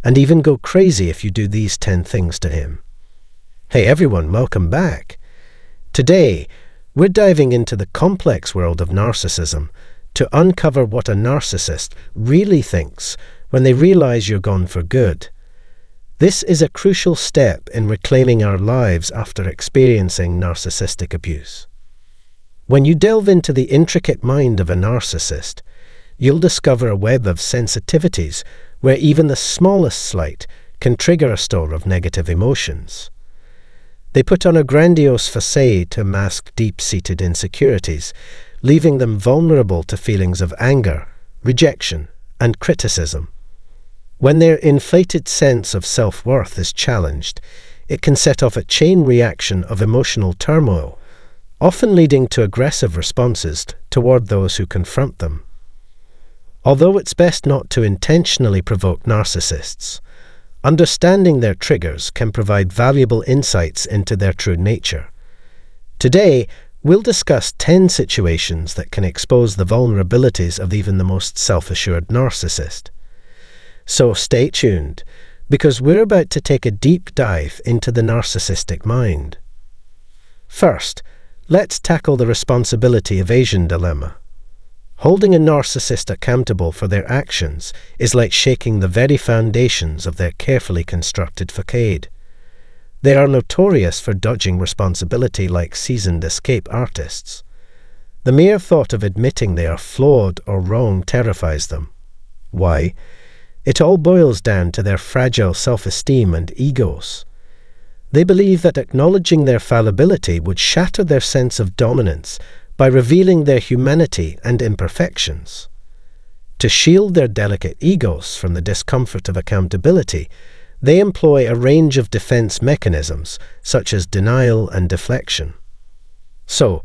and even go crazy if you do these 10 things to him. Hey everyone, welcome back. Today, we're diving into the complex world of narcissism to uncover what a narcissist really thinks when they realize you're gone for good. This is a crucial step in reclaiming our lives after experiencing narcissistic abuse. When you delve into the intricate mind of a narcissist, you'll discover a web of sensitivities where even the smallest slight can trigger a storm of negative emotions. They put on a grandiose facade to mask deep-seated insecurities, leaving them vulnerable to feelings of anger, rejection, and criticism. When their inflated sense of self-worth is challenged, it can set off a chain reaction of emotional turmoil, often leading to aggressive responses toward those who confront them. Although it's best not to intentionally provoke narcissists, understanding their triggers can provide valuable insights into their true nature. Today, we'll discuss 10 situations that can expose the vulnerabilities of even the most self-assured narcissist. So stay tuned, because we're about to take a deep dive into the narcissistic mind. First, let's tackle the responsibility evasion dilemma. Holding a narcissist accountable for their actions is like shaking the very foundations of their carefully constructed facade. They are notorious for dodging responsibility like seasoned escape artists. The mere thought of admitting they are flawed or wrong terrifies them. Why? It all boils down to their fragile self-esteem and egos. They believe that acknowledging their fallibility would shatter their sense of dominance by revealing their humanity and imperfections. To shield their delicate egos from the discomfort of accountability, they employ a range of defense mechanisms such as denial and deflection. So,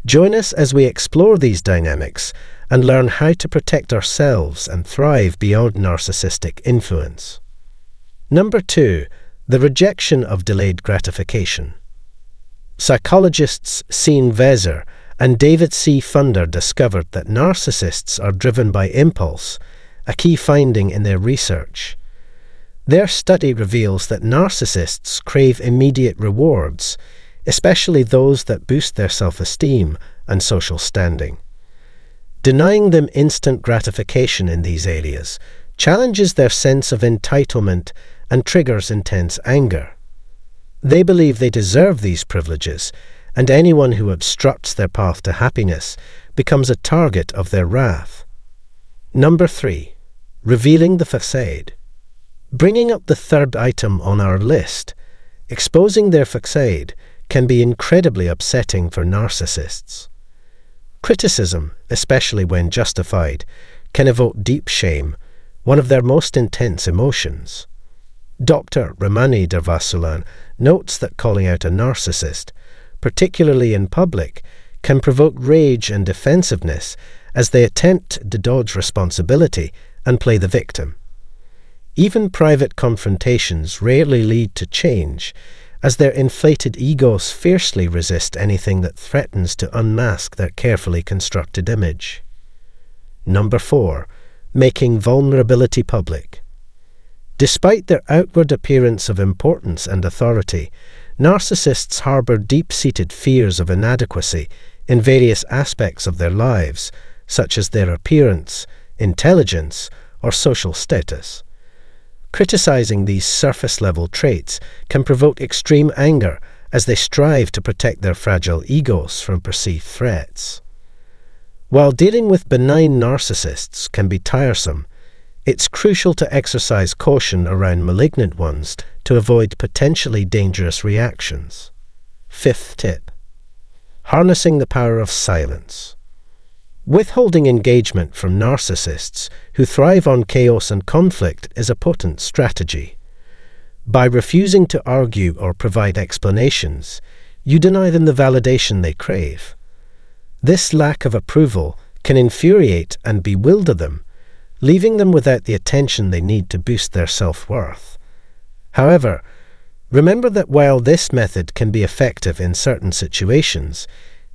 join us as we explore these dynamics and learn how to protect ourselves and thrive beyond narcissistic influence. Number 2. The rejection of delayed gratification. Psychologists Sean Vezer and David C. Funder discovered that narcissists are driven by impulse, a key finding in their research. Their study reveals that narcissists crave immediate rewards, especially those that boost their self-esteem and social standing. Denying them instant gratification in these areas challenges their sense of entitlement and triggers intense anger. They believe they deserve these privileges, and anyone who obstructs their path to happiness becomes a target of their wrath. Number 3. Revealing the facade. Bringing up the third item on our list, exposing their facade can be incredibly upsetting for narcissists. Criticism, especially when justified, can evoke deep shame, one of their most intense emotions. Dr. Ramani Durvasulan notes that calling out a narcissist, particularly in public, can provoke rage and defensiveness as they attempt to dodge responsibility and play the victim. Even private confrontations rarely lead to change, as their inflated egos fiercely resist anything that threatens to unmask their carefully constructed image. Number 4. Making vulnerability public. Despite their outward appearance of importance and authority, narcissists harbor deep-seated fears of inadequacy in various aspects of their lives, such as their appearance, intelligence, or social status. Criticizing these surface-level traits can provoke extreme anger as they strive to protect their fragile egos from perceived threats. While dealing with benign narcissists can be tiresome, it's crucial to exercise caution around malignant ones to avoid potentially dangerous reactions. 5th tip. Harnessing the power of silence. Withholding engagement from narcissists who thrive on chaos and conflict is a potent strategy. By refusing to argue or provide explanations, you deny them the validation they crave. This lack of approval can infuriate and bewilder them, leaving them without the attention they need to boost their self-worth. However, remember that while this method can be effective in certain situations,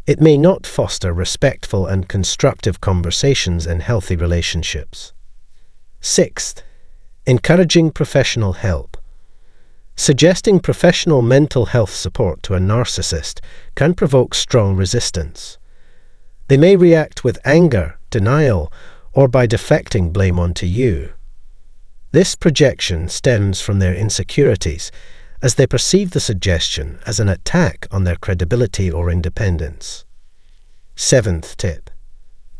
it may not foster respectful and constructive conversations in healthy relationships. 6th, Encouraging professional help. Suggesting professional mental health support to a narcissist can provoke strong resistance. They may react with anger, denial, or by deflecting blame onto you. This projection stems from their insecurities, as they perceive the suggestion as an attack on their credibility or independence. 7th tip: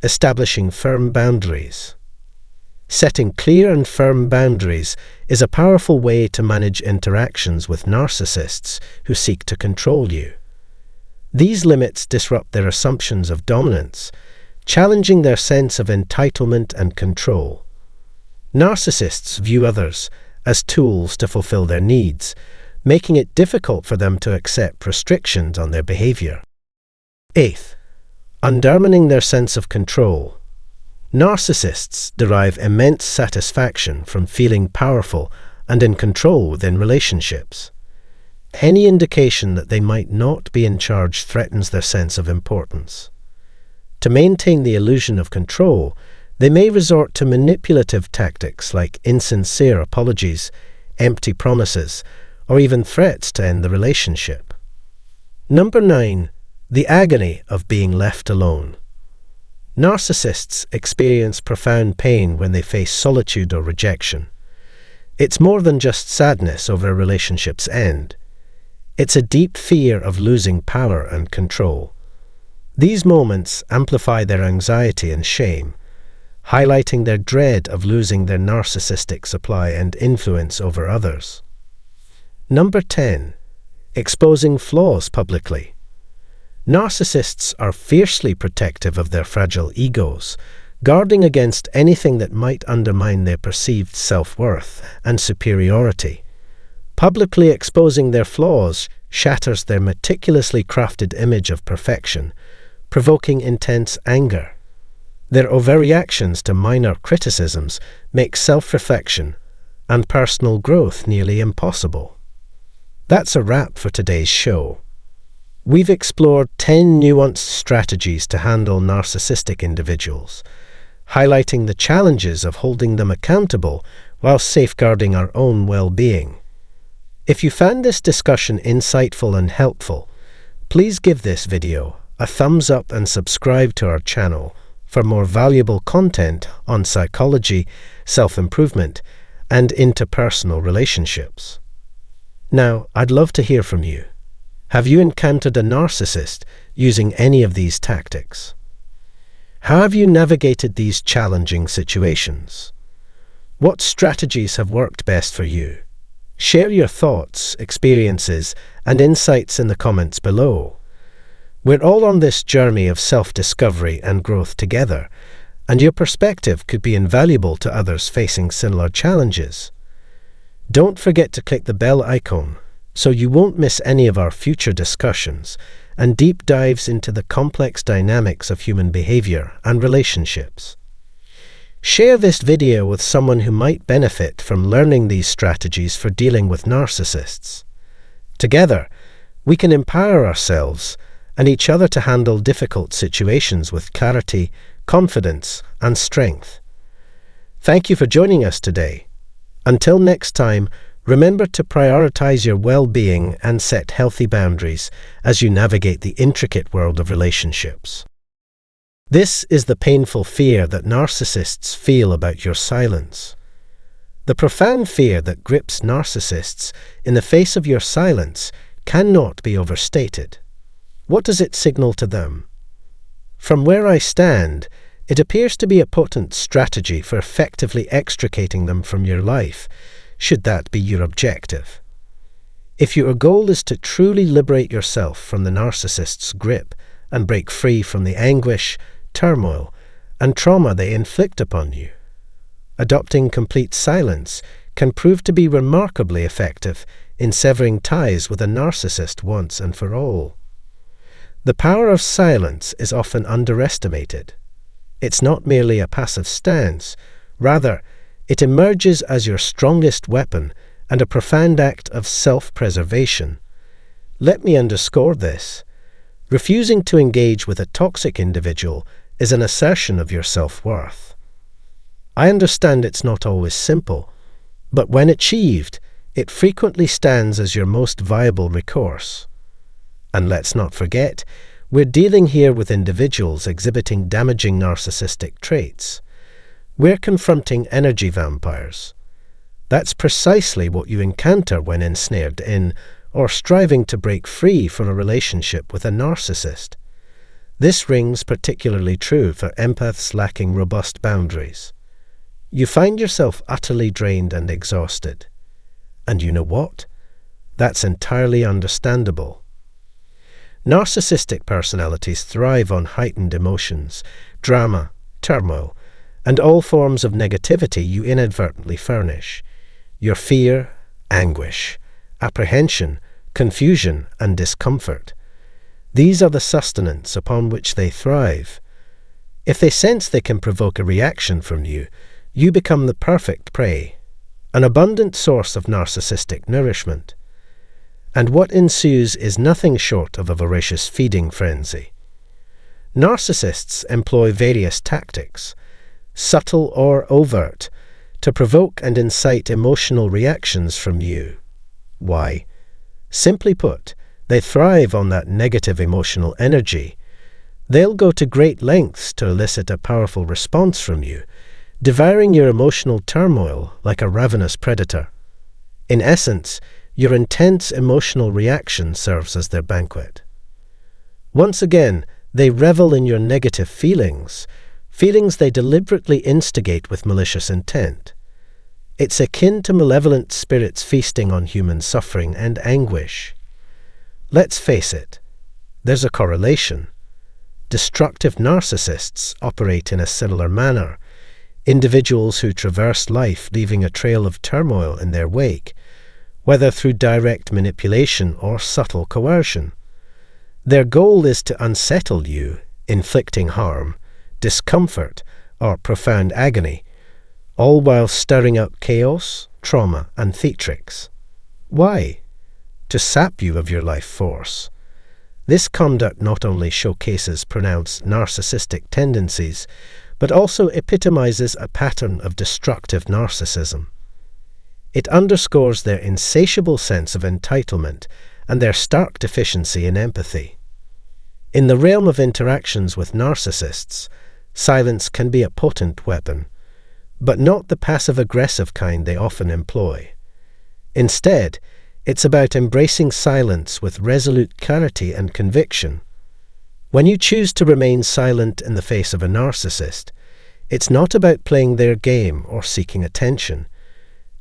establishing firm boundaries. Setting clear and firm boundaries is a powerful way to manage interactions with narcissists who seek to control you. These limits disrupt their assumptions of dominance, challenging their sense of entitlement and control. Narcissists view others as tools to fulfill their needs, making it difficult for them to accept restrictions on their behavior. 8th, undermining their sense of control. Narcissists derive immense satisfaction from feeling powerful and in control within relationships. Any indication that they might not be in charge threatens their sense of importance. To maintain the illusion of control, they may resort to manipulative tactics like insincere apologies, empty promises, or even threats to end the relationship. Number 9. The agony of being left alone. Narcissists experience profound pain when they face solitude or rejection. It's more than just sadness over a relationship's end. It's a deep fear of losing power and control. These moments amplify their anxiety and shame, highlighting their dread of losing their narcissistic supply and influence over others. Number 10. Exposing flaws publicly. Narcissists are fiercely protective of their fragile egos, guarding against anything that might undermine their perceived self-worth and superiority. Publicly exposing their flaws shatters their meticulously crafted image of perfection, provoking intense anger. Their overreactions to minor criticisms make self-reflection and personal growth nearly impossible. That's a wrap for today's show. We've explored 10 nuanced strategies to handle narcissistic individuals, highlighting the challenges of holding them accountable while safeguarding our own well-being. If you found this discussion insightful and helpful, please give this video a thumbs up and subscribe to our channel for more valuable content on psychology, self-improvement, and interpersonal relationships. Now, I'd love to hear from you. Have you encountered a narcissist using any of these tactics? How have you navigated these challenging situations? What strategies have worked best for you? Share your thoughts, experiences, and insights in the comments below. We're all on this journey of self-discovery and growth together, and your perspective could be invaluable to others facing similar challenges. Don't forget to click the bell icon so you won't miss any of our future discussions and deep dives into the complex dynamics of human behavior and relationships. Share this video with someone who might benefit from learning these strategies for dealing with narcissists. Together, we can empower ourselves and each other to handle difficult situations with clarity, confidence, and strength. Thank you for joining us today. Until next time, remember to prioritize your well-being and set healthy boundaries as you navigate the intricate world of relationships. This is the painful fear that narcissists feel about your silence. The profound fear that grips narcissists in the face of your silence cannot be overstated. What does it signal to them? From where I stand, it appears to be a potent strategy for effectively extricating them from your life, should that be your objective. If your goal is to truly liberate yourself from the narcissist's grip and break free from the anguish, turmoil, and trauma they inflict upon you, adopting complete silence can prove to be remarkably effective in severing ties with a narcissist once and for all. The power of silence is often underestimated. It's not merely a passive stance, rather, it emerges as your strongest weapon and a profound act of self-preservation. Let me underscore this. Refusing to engage with a toxic individual is an assertion of your self-worth. I understand it's not always simple, But when achieved, it frequently stands as your most viable recourse. And let's not forget, we're dealing here with individuals exhibiting damaging narcissistic traits. We're confronting energy vampires. That's precisely what you encounter when ensnared in or striving to break free from a relationship with a narcissist. This rings particularly true for empaths lacking robust boundaries. You find yourself utterly drained and exhausted. And you know what? That's entirely understandable. Narcissistic personalities thrive on heightened emotions, drama, turmoil, and all forms of negativity you inadvertently furnish. Your fear, anguish, apprehension, confusion, and discomfort. These are the sustenance upon which they thrive. If they sense they can provoke a reaction from you, you become the perfect prey, an abundant source of narcissistic nourishment. And what ensues is nothing short of a voracious feeding frenzy. Narcissists employ various tactics, subtle or overt, to provoke and incite emotional reactions from you. Why? Simply put, they thrive on that negative emotional energy. They'll go to great lengths to elicit a powerful response from you, devouring your emotional turmoil like a ravenous predator. In essence, your intense emotional reaction serves as their banquet. Once again, they revel in your negative feelings they deliberately instigate with malicious intent. It's akin to malevolent spirits feasting on human suffering and anguish. Let's face it, there's a correlation. Destructive narcissists operate in a similar manner. Individuals who traverse life leaving a trail of turmoil in their wake, whether through direct manipulation or subtle coercion. Their goal is to unsettle you, inflicting harm, discomfort, or profound agony, all while stirring up chaos, trauma, and theatrics. Why? To sap you of your life force. This conduct not only showcases pronounced narcissistic tendencies, but also epitomizes a pattern of destructive narcissism. It underscores their insatiable sense of entitlement and their stark deficiency in empathy. In the realm of interactions with narcissists, silence can be a potent weapon, but not the passive-aggressive kind they often employ. Instead, it's about embracing silence with resolute clarity and conviction. When you choose to remain silent in the face of a narcissist, it's not about playing their game or seeking attention.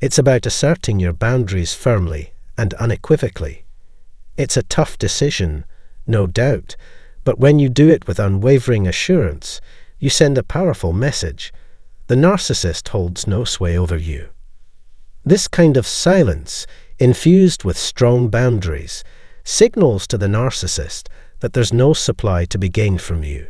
It's about asserting your boundaries firmly and unequivocally. It's a tough decision, no doubt, but when you do it with unwavering assurance, you send a powerful message. The narcissist holds no sway over you. This kind of silence, infused with strong boundaries, signals to the narcissist that there's no supply to be gained from you.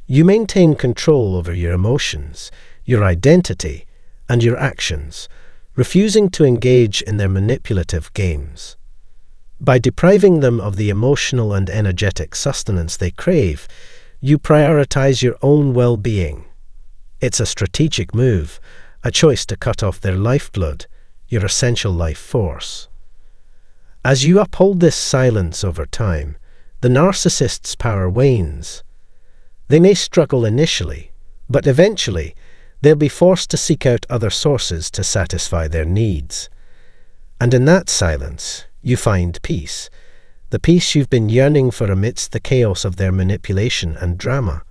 You maintain control over your emotions, your identity, and your actions, refusing to engage in their manipulative games. By depriving them of the emotional and energetic sustenance they crave, you prioritize your own well-being. It's a strategic move, a choice to cut off their lifeblood, your essential life force. As you uphold this silence over time, the narcissist's power wanes. They may struggle initially, but eventually they'll be forced to seek out other sources to satisfy their needs. And in that silence, you find peace, the peace you've been yearning for amidst the chaos of their manipulation and drama.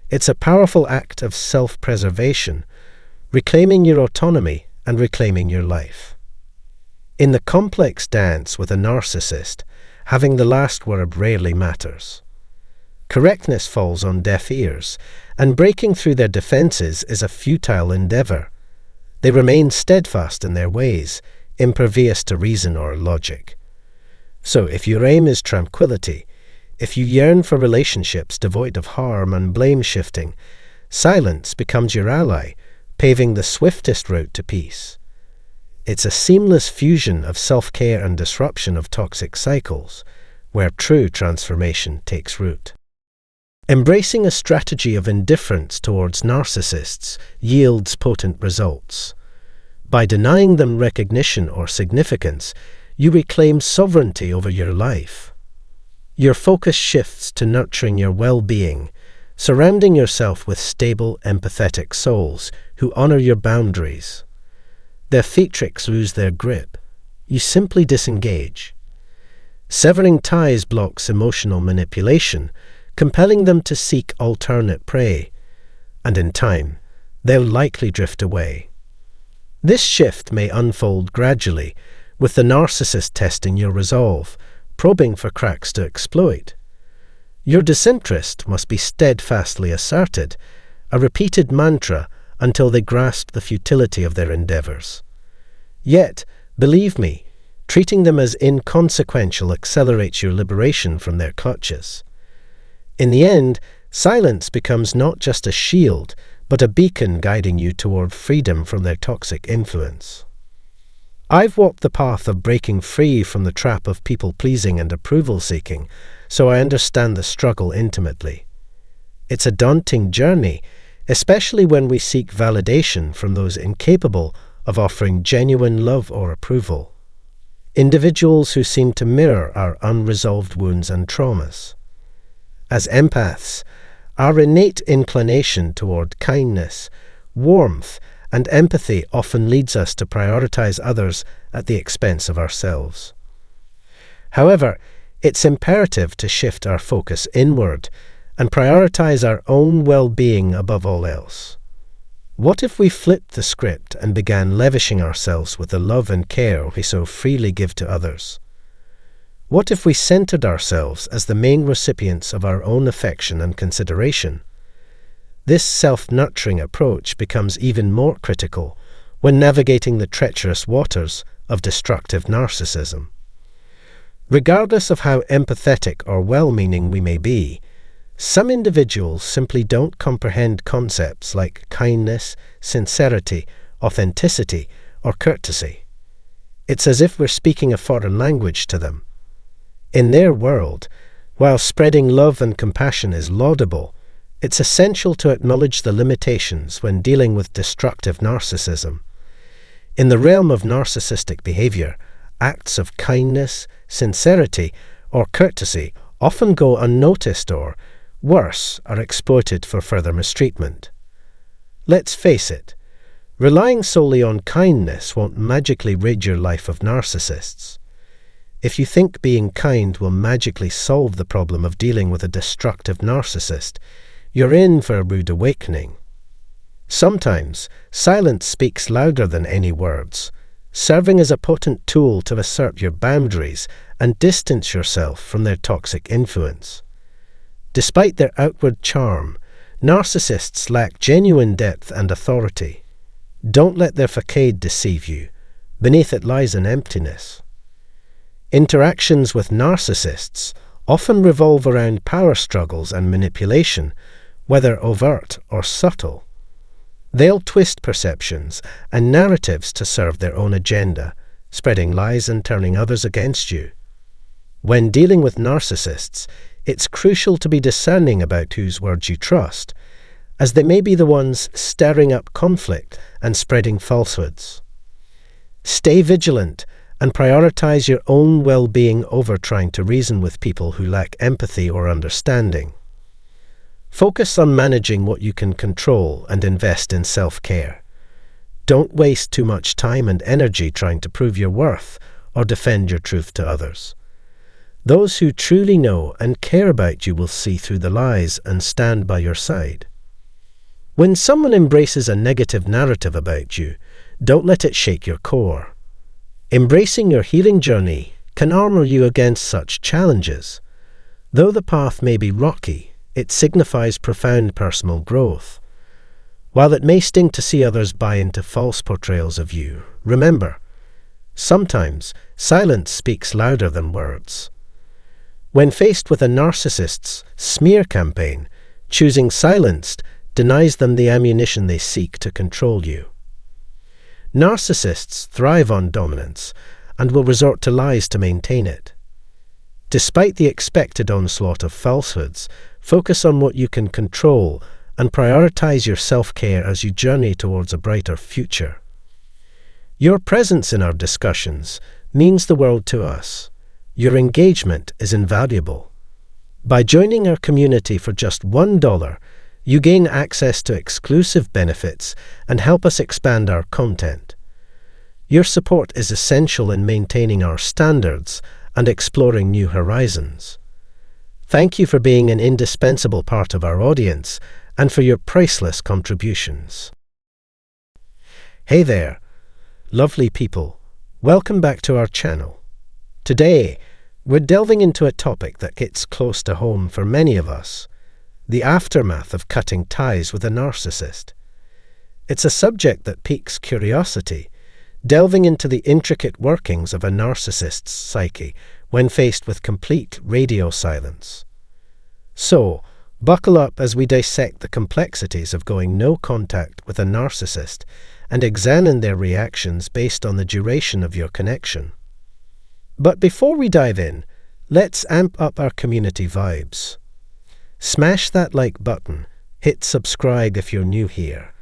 It's a powerful act of self-preservation, reclaiming your autonomy and reclaiming your life. In the complex dance with a narcissist, having the last word rarely matters. Correctness falls on deaf ears, and breaking through their defenses is a futile endeavor. They remain steadfast in their ways, impervious to reason or logic. So if your aim is tranquility, if you yearn for relationships devoid of harm and blame-shifting, silence becomes your ally, paving the swiftest route to peace. It's a seamless fusion of self-care and disruption of toxic cycles, where true transformation takes root. Embracing a strategy of indifference towards narcissists yields potent results. By denying them recognition or significance, you reclaim sovereignty over your life. Your focus shifts to nurturing your well-being, surrounding yourself with stable, empathetic souls who honor your boundaries. Their theatrics lose their grip. You simply disengage. Severing ties blocks emotional manipulation, compelling them to seek alternate prey, and in time, they'll likely drift away. This shift may unfold gradually, with the narcissist testing your resolve, probing for cracks to exploit. Your disinterest must be steadfastly asserted, a repeated mantra until they grasp the futility of their endeavors. Yet, believe me, treating them as inconsequential accelerates your liberation from their clutches. In the end, silence becomes not just a shield, but a beacon guiding you toward freedom from their toxic influence. I've walked the path of breaking free from the trap of people-pleasing and approval-seeking, so I understand the struggle intimately. It's a daunting journey, especially when we seek validation from those incapable of offering genuine love or approval. Individuals who seem to mirror our unresolved wounds and traumas. As empaths, our innate inclination toward kindness, warmth, and empathy often leads us to prioritize others at the expense of ourselves. However, it's imperative to shift our focus inward and prioritize our own well-being above all else. What if we flipped the script and began lavishing ourselves with the love and care we so freely give to others? What if we centered ourselves as the main recipients of our own affection and consideration? This self-nurturing approach becomes even more critical when navigating the treacherous waters of destructive narcissism. Regardless of how empathetic or well-meaning we may be, some individuals simply don't comprehend concepts like kindness, sincerity, authenticity, or courtesy. It's as if we're speaking a foreign language to them. In their world, while spreading love and compassion is laudable, it's essential to acknowledge the limitations when dealing with destructive narcissism. In the realm of narcissistic behavior, acts of kindness, sincerity, or courtesy often go unnoticed or, worse, are exploited for further mistreatment. Let's face it, relying solely on kindness won't magically rid your life of narcissists. If you think being kind will magically solve the problem of dealing with a destructive narcissist, you're in for a rude awakening. Sometimes, silence speaks louder than any words, serving as a potent tool to assert your boundaries and distance yourself from their toxic influence. Despite their outward charm, narcissists lack genuine depth and authority. Don't let their facade deceive you. Beneath it lies an emptiness. Interactions with narcissists often revolve around power struggles and manipulation, whether overt or subtle. They'll twist perceptions and narratives to serve their own agenda, spreading lies and turning others against you. When dealing with narcissists, it's crucial to be discerning about whose words you trust, as they may be the ones stirring up conflict and spreading falsehoods. Stay vigilant and prioritize your own well-being over trying to reason with people who lack empathy or understanding. Focus on managing what you can control and invest in self-care. Don't waste too much time and energy trying to prove your worth or defend your truth to others. Those who truly know and care about you will see through the lies and stand by your side. When someone embraces a negative narrative about you, don't let it shake your core. Embracing your healing journey can armor you against such challenges. Though the path may be rocky, it signifies profound personal growth. While it may sting to see others buy into false portrayals of you, remember, sometimes silence speaks louder than words. When faced with a narcissist's smear campaign, choosing silence denies them the ammunition they seek to control you. Narcissists thrive on dominance and will resort to lies to maintain it. Despite the expected onslaught of falsehoods, focus on what you can control and prioritize your self-care as you journey towards a brighter future. Your presence in our discussions means the world to us. Your engagement is invaluable. By joining our community for just $1, you gain access to exclusive benefits and help us expand our content. Your support is essential in maintaining our standards and exploring new horizons. Thank you for being an indispensable part of our audience and for your priceless contributions. Hey there, lovely people. Welcome back to our channel. Today, we're delving into a topic that hits close to home for many of us: the aftermath of cutting ties with a narcissist. It's a subject that piques curiosity, delving into the intricate workings of a narcissist's psyche when faced with complete radio silence. So, buckle up as we dissect the complexities of going no contact with a narcissist and examine their reactions based on the duration of your connection. But before we dive in, let's amp up our community vibes. Smash that like button, hit subscribe if you're new here,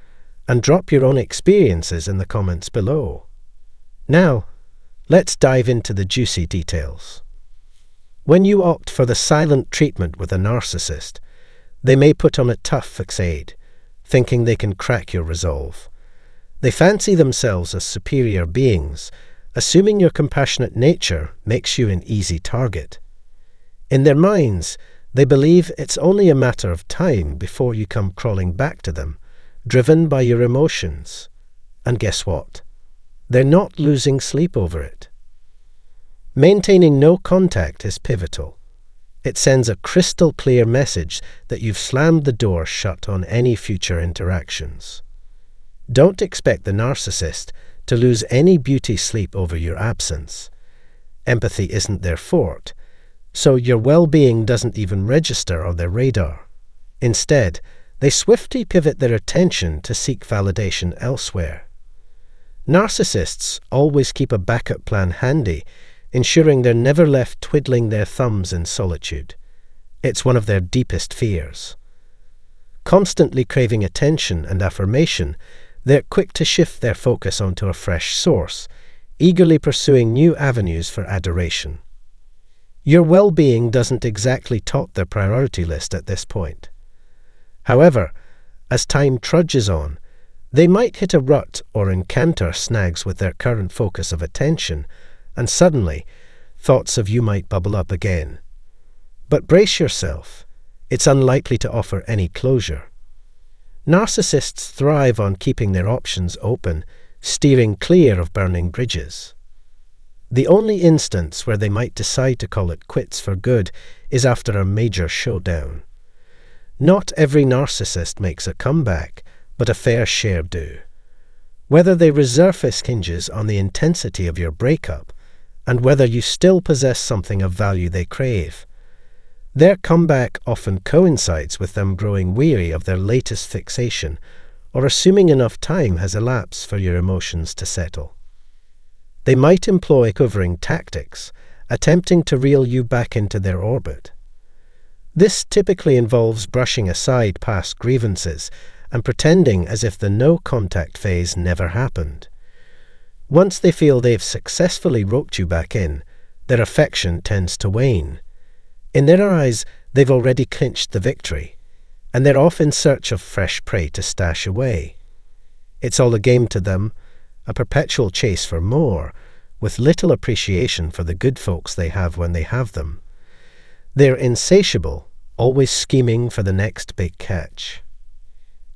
and drop your own experiences in the comments below. Now, let's dive into the juicy details. When you opt for the silent treatment with a narcissist, they may put on a tough facade, thinking they can crack your resolve. They fancy themselves as superior beings, assuming your compassionate nature makes you an easy target. In their minds, they believe it's only a matter of time before you come crawling back to them, driven by your emotions. And guess what? They're not losing sleep over it. Maintaining no contact is pivotal. It sends a crystal clear message that you've slammed the door shut on any future interactions. Don't expect the narcissist to lose any beauty sleep over your absence. Empathy isn't their forte, so your well-being doesn't even register on their radar. Instead, they swiftly pivot their attention to seek validation elsewhere. Narcissists always keep a backup plan handy, ensuring they're never left twiddling their thumbs in solitude. It's one of their deepest fears. Constantly craving attention and affirmation, they're quick to shift their focus onto a fresh source, eagerly pursuing new avenues for adoration. Your well-being doesn't exactly top their priority list at this point. However, as time trudges on, they might hit a rut or encounter snags with their current focus of attention, and suddenly, thoughts of you might bubble up again. But brace yourself, it's unlikely to offer any closure. Narcissists thrive on keeping their options open, steering clear of burning bridges. The only instance where they might decide to call it quits for good is after a major showdown. Not every narcissist makes a comeback, but a fair share do. Whether they resurface hinges on the intensity of your breakup, and whether you still possess something of value they crave. Their comeback often coincides with them growing weary of their latest fixation, or assuming enough time has elapsed for your emotions to settle. They might employ covering tactics, attempting to reel you back into their orbit. This typically involves brushing aside past grievances and pretending as if the no-contact phase never happened. Once they feel they've successfully roped you back in, their affection tends to wane. In their eyes, they've already clinched the victory, and they're off in search of fresh prey to stash away. It's all a game to them, a perpetual chase for more, with little appreciation for the good folks they have when they have them. They're insatiable, always scheming for the next big catch.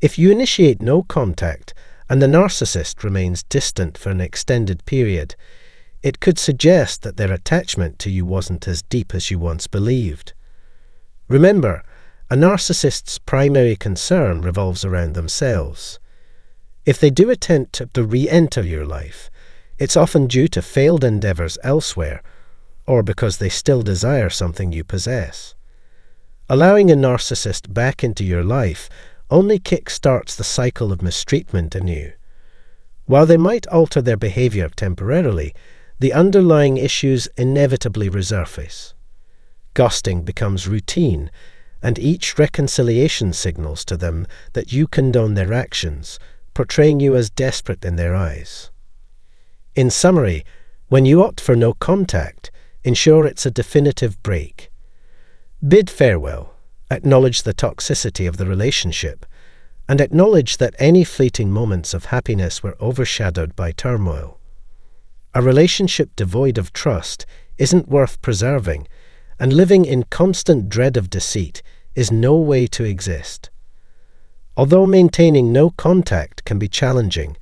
If you initiate no contact and the narcissist remains distant for an extended period, it could suggest that their attachment to you wasn't as deep as you once believed. Remember, a narcissist's primary concern revolves around themselves. If they do attempt to re-enter your life, it's often due to failed endeavors elsewhere, or because they still desire something you possess. Allowing a narcissist back into your life only kick-starts the cycle of mistreatment anew. While they might alter their behavior temporarily, the underlying issues inevitably resurface. Ghosting becomes routine, and each reconciliation signals to them that you condone their actions, portraying you as desperate in their eyes. In summary, when you opt for no contact, ensure it's a definitive break. Bid farewell, acknowledge the toxicity of the relationship, and acknowledge that any fleeting moments of happiness were overshadowed by turmoil. A relationship devoid of trust isn't worth preserving, and living in constant dread of deceit is no way to exist. Although maintaining no contact can be challenging,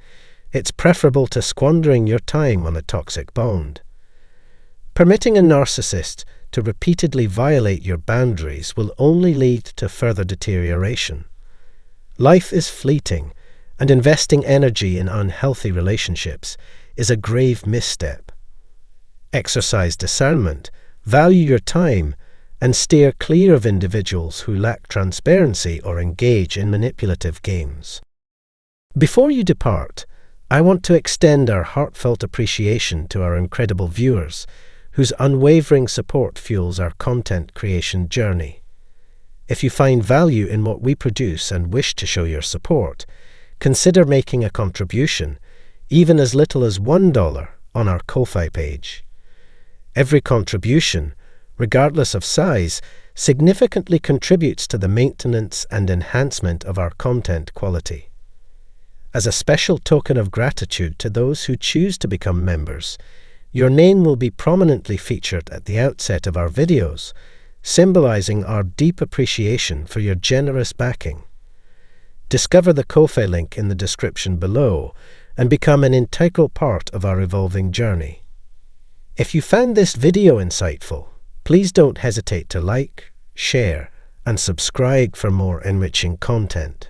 it's preferable to squandering your time on a toxic bond. Permitting a narcissist to repeatedly violate your boundaries will only lead to further deterioration. Life is fleeting, and investing energy in unhealthy relationships is a grave misstep. Exercise discernment, value your time, and steer clear of individuals who lack transparency or engage in manipulative games. Before you depart, I want to extend our heartfelt appreciation to our incredible viewers, whose unwavering support fuels our content creation journey. If you find value in what we produce and wish to show your support, consider making a contribution, even as little as $1, on our Ko-Fi page. Every contribution, regardless of size, significantly contributes to the maintenance and enhancement of our content quality. As a special token of gratitude to those who choose to become members, your name will be prominently featured at the outset of our videos, symbolizing our deep appreciation for your generous backing. Discover the Ko-Fi link in the description below and become an integral part of our evolving journey. If you found this video insightful, please don't hesitate to like, share, and subscribe for more enriching content.